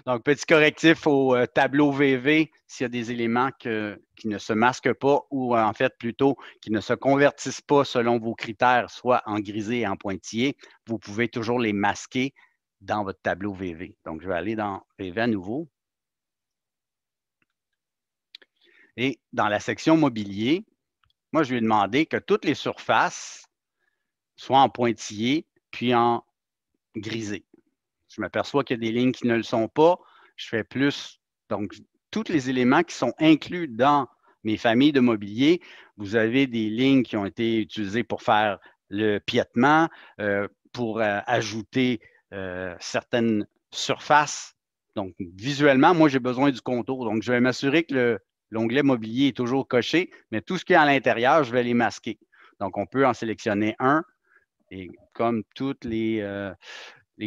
Donc, petit correctif au tableau VV, s'il y a des éléments qui ne se masquent pas ou en fait plutôt qui ne se convertissent pas selon vos critères, soit en grisé et en pointillé, vous pouvez toujours les masquer dans votre tableau VV. Donc, je vais aller dans VV à nouveau. Et dans la section mobilier, moi, je lui ai demandé que toutes les surfaces soient en pointillé puis en grisé. Je m'aperçois qu'il y a des lignes qui ne le sont pas. Je fais plus. Donc, tous les éléments qui sont inclus dans mes familles de mobilier, vous avez des lignes qui ont été utilisées pour faire le piétement, pour ajouter certaines surfaces. Donc, visuellement, moi, j'ai besoin du contour. Donc, je vais m'assurer que l'onglet mobilier est toujours coché, mais tout ce qui est à l'intérieur, je vais les masquer. Donc, on peut en sélectionner un. Et comme toutes les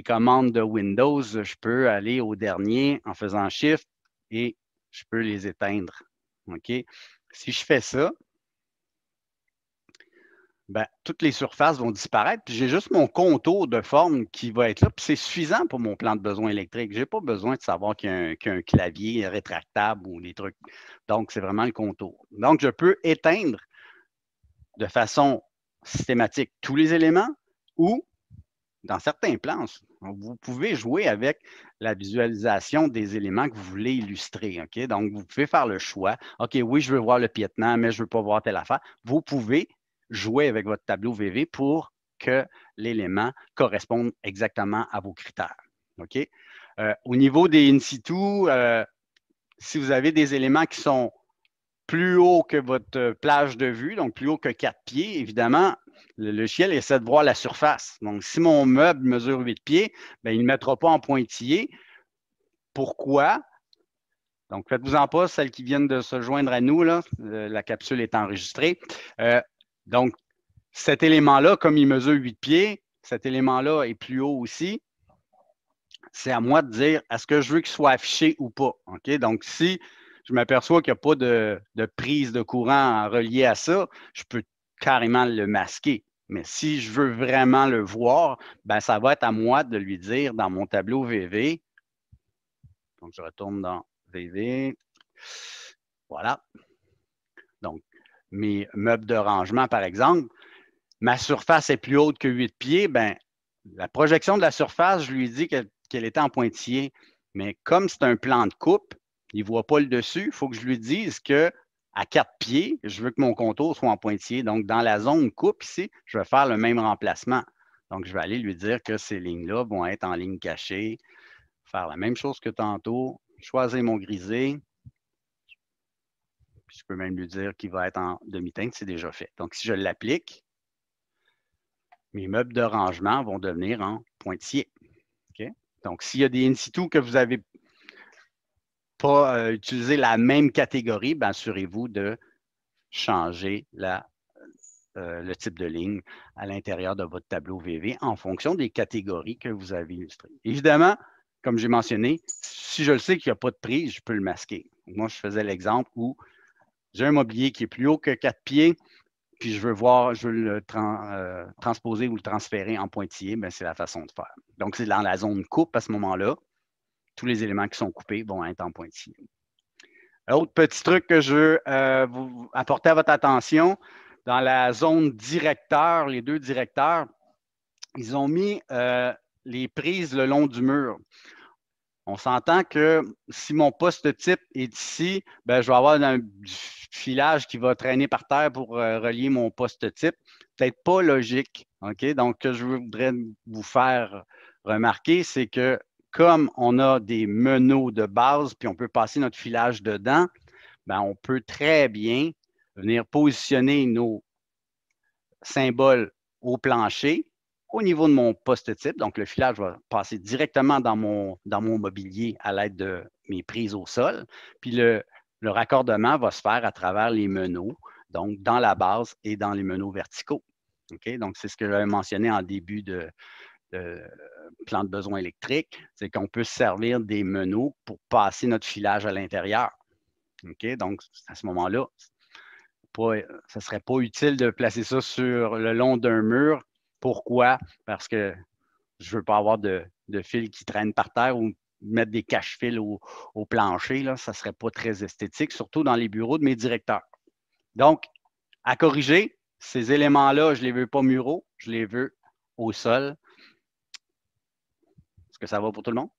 commandes de Windows, je peux aller au dernier en faisant Shift et je peux les éteindre. OK? Si je fais ça, ben, toutes les surfaces vont disparaître. Puis j'ai juste mon contour de forme qui va être là. Puis c'est suffisant pour mon plan de besoin électrique. Je n'ai pas besoin de savoir qu'il y a un clavier rétractable ou des trucs. Donc, c'est vraiment le contour. Donc, je peux éteindre de façon systématique tous les éléments ou dans certains plans, vous pouvez jouer avec la visualisation des éléments que vous voulez illustrer. OK? Donc, vous pouvez faire le choix. OK, oui, je veux voir le piétement, mais je ne veux pas voir telle affaire. Vous pouvez jouer avec votre tableau VV pour que l'élément corresponde exactement à vos critères. OK? Au niveau des in-situ, si vous avez des éléments qui sont plus haut que votre plage de vue, donc plus haut que 4 pieds, évidemment, le logiciel essaie de voir la surface. Donc, si mon meuble mesure 8 pieds, bien, il ne le mettra pas en pointillé. Pourquoi? Donc, faites-vous-en pas, celles qui viennent de se joindre à nous, là, la capsule est enregistrée. Donc, cet élément-là, comme il mesure 8 pieds, cet élément-là est plus haut aussi. C'est à moi de dire, est-ce que je veux qu'il soit affiché ou pas? OK? Donc, si je m'aperçois qu'il n'y a pas de prise de courant reliée à ça, je peux carrément le masquer. Mais si je veux vraiment le voir, ben, ça va être à moi de lui dire dans mon tableau VV. Donc, je retourne dans VV. Voilà. Donc, mes meubles de rangement, par exemple, ma surface est plus haute que 8 pieds, ben, la projection de la surface, je lui dis qu'elle était en pointillé. Mais comme c'est un plan de coupe, il ne voit pas le dessus, il faut que je lui dise qu'à 4 pieds, je veux que mon contour soit en pointillé. Donc, dans la zone coupe ici, je vais faire le même remplacement. Donc, je vais aller lui dire que ces lignes-là vont être en ligne cachée, faire la même chose que tantôt, choisir mon grisé. Puis je peux même lui dire qu'il va être en demi-teinte, c'est déjà fait. Donc, si je l'applique, mes meubles de rangement vont devenir en pointillé. Okay? Donc, s'il y a des in-situ que vous n'avez pas utilisé la même catégorie, bien, assurez-vous de changer le type de ligne à l'intérieur de votre tableau VV en fonction des catégories que vous avez illustrées. Évidemment, comme j'ai mentionné, si je le sais qu'il n'y a pas de prise, je peux le masquer. Moi, je faisais l'exemple où j'ai un mobilier qui est plus haut que 4 pieds, puis je veux le transposer ou le transférer en pointillé, bien, c'est la façon de faire. Donc, c'est dans la zone coupe à ce moment-là. Tous les éléments qui sont coupés vont être en pointillé. Autre petit truc que je veux vous apporter à votre attention, dans la zone directeur, les deux directeurs, ils ont mis les prises le long du mur. On s'entend que si mon poste type est ici, ben, je vais avoir du filage qui va traîner par terre pour relier mon poste type. Peut-être pas logique. OK? Donc, ce que je voudrais vous faire remarquer, c'est que comme on a des meneaux de base, puis on peut passer notre filage dedans, ben, on peut très bien venir positionner nos symboles au plancher au niveau de mon poste type. Donc, le filage va passer directement dans mon mobilier à l'aide de mes prises au sol. Puis, le raccordement va se faire à travers les meneaux, donc dans la base et dans les meneaux verticaux. OK? Donc, c'est ce que j'avais mentionné en début de plan de besoin électrique, c'est qu'on peut se servir des meneaux pour passer notre filage à l'intérieur. OK? Donc, à ce moment-là, ce ne serait pas utile de placer ça sur le long d'un mur. Pourquoi? Parce que je ne veux pas avoir de fil qui traîne par terre ou mettre des cache-fils au plancher, là, ça ne serait pas très esthétique, surtout dans les bureaux de mes directeurs. Donc, à corriger, ces éléments-là, je ne les veux pas muraux, je les veux au sol. Est-ce que ça va pour tout le monde?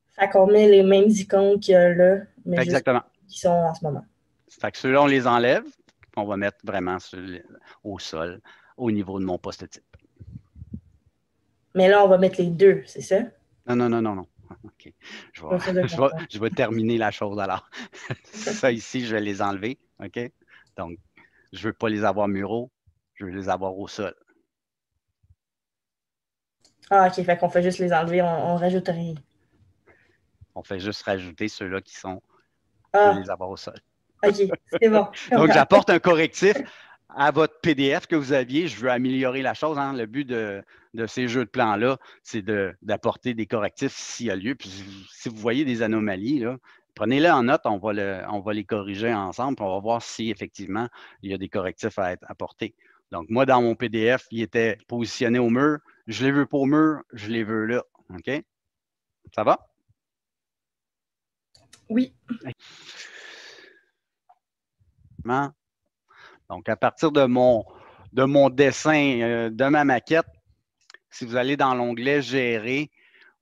Fait qu'on met les mêmes icônes qu'il y a là, mais juste Exactement. qui sont en ce moment. Fait que ceux-là, on les enlève. On va mettre vraiment au sol, au niveau de mon poste type. Mais là, on va mettre les deux, c'est ça? Non, non, non, non, non. OK. Je vais, Pas sûr de comprendre. je vais terminer la chose alors. Ça ici, je vais les enlever. OK? Donc, je ne veux pas les avoir muraux, je veux les avoir au sol. Ah, OK, fait qu'on fait juste les enlever, on rajoute rien. On fait juste rajouter ceux-là qui sont, je veux Ah, les avoir au sol. OK, c'est bon, je Donc, comprends. j'apporte un correctif à votre PDF que vous aviez. Je veux améliorer la chose. Hein. Le but de ces jeux de plans-là, c'est d'apporter des correctifs s'il y a lieu. Puis, si vous voyez des anomalies, là, prenez-les en note, on va les corriger ensemble, puis on va voir si effectivement il y a des correctifs à être apportés. Donc, moi, dans mon PDF, il était positionné au mur. Je les veux pas au mur, je les veux là. OK? Ça va? Oui. Donc, à partir de mon dessin, de ma maquette, si vous allez dans l'onglet Gérer,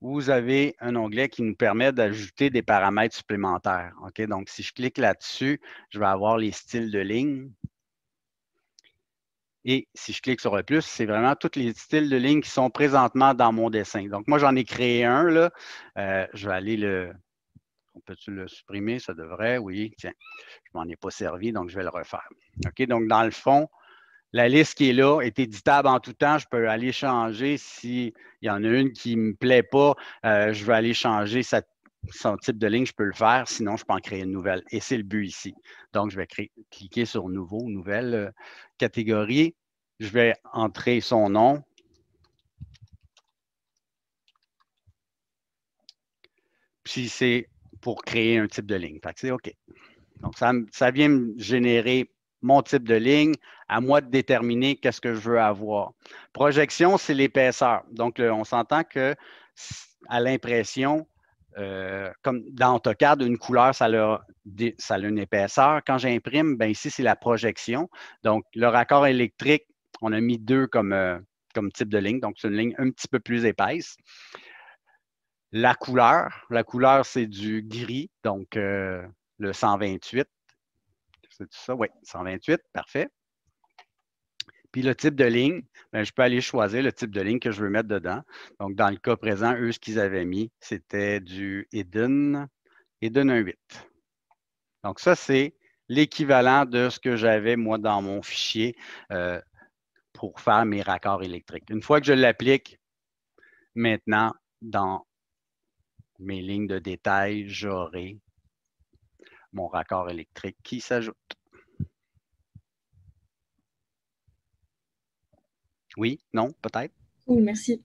vous avez un onglet qui nous permet d'ajouter des paramètres supplémentaires. OK? Donc, si je clique là-dessus, je vais avoir les styles de ligne. Et si je clique sur le plus, c'est vraiment tous les styles de ligne qui sont présentement dans mon dessin. Donc, moi, j'en ai créé un. Là. Je vais aller le. On peut-tu le supprimer? Ça devrait, oui. Tiens, je ne m'en ai pas servi, donc je vais le refaire. OK? Donc, dans le fond, la liste qui est là est éditable en tout temps. Je peux aller changer s'il y en a une qui ne me plaît pas. Je vais aller changer son type de ligne, je peux le faire. Sinon, je peux en créer une nouvelle. Et c'est le but ici. Donc, je vais cliquer sur Nouveau, Nouvelle catégorie. Je vais entrer son nom. Puis, c'est pour créer un type de ligne. Fait que c'est OK. Donc, ça vient me générer mon type de ligne, à moi de déterminer qu'est-ce que je veux avoir. Projection, c'est l'épaisseur. Donc, on s'entend que à l'impression, comme dans AutoCAD, une couleur, ça a une épaisseur. Quand j'imprime, ben ici, c'est la projection. Donc, le raccord électrique, on a mis 2 comme type de ligne. Donc, c'est une ligne un petit peu plus épaisse. La couleur, c'est du gris, donc le 128. C'est ça? Oui, 128, parfait. Puis le type de ligne, bien, je peux aller choisir le type de ligne que je veux mettre dedans. Donc, dans le cas présent, eux, ce qu'ils avaient mis, c'était du Hidden 1.8. Donc, ça, c'est l'équivalent de ce que j'avais, moi, dans mon fichier pour faire mes raccords électriques. Une fois que je l'applique, maintenant, dans mes lignes de détail, j'aurai mon raccord électrique qui s'ajoute. Oui, non, peut-être? Cool, merci.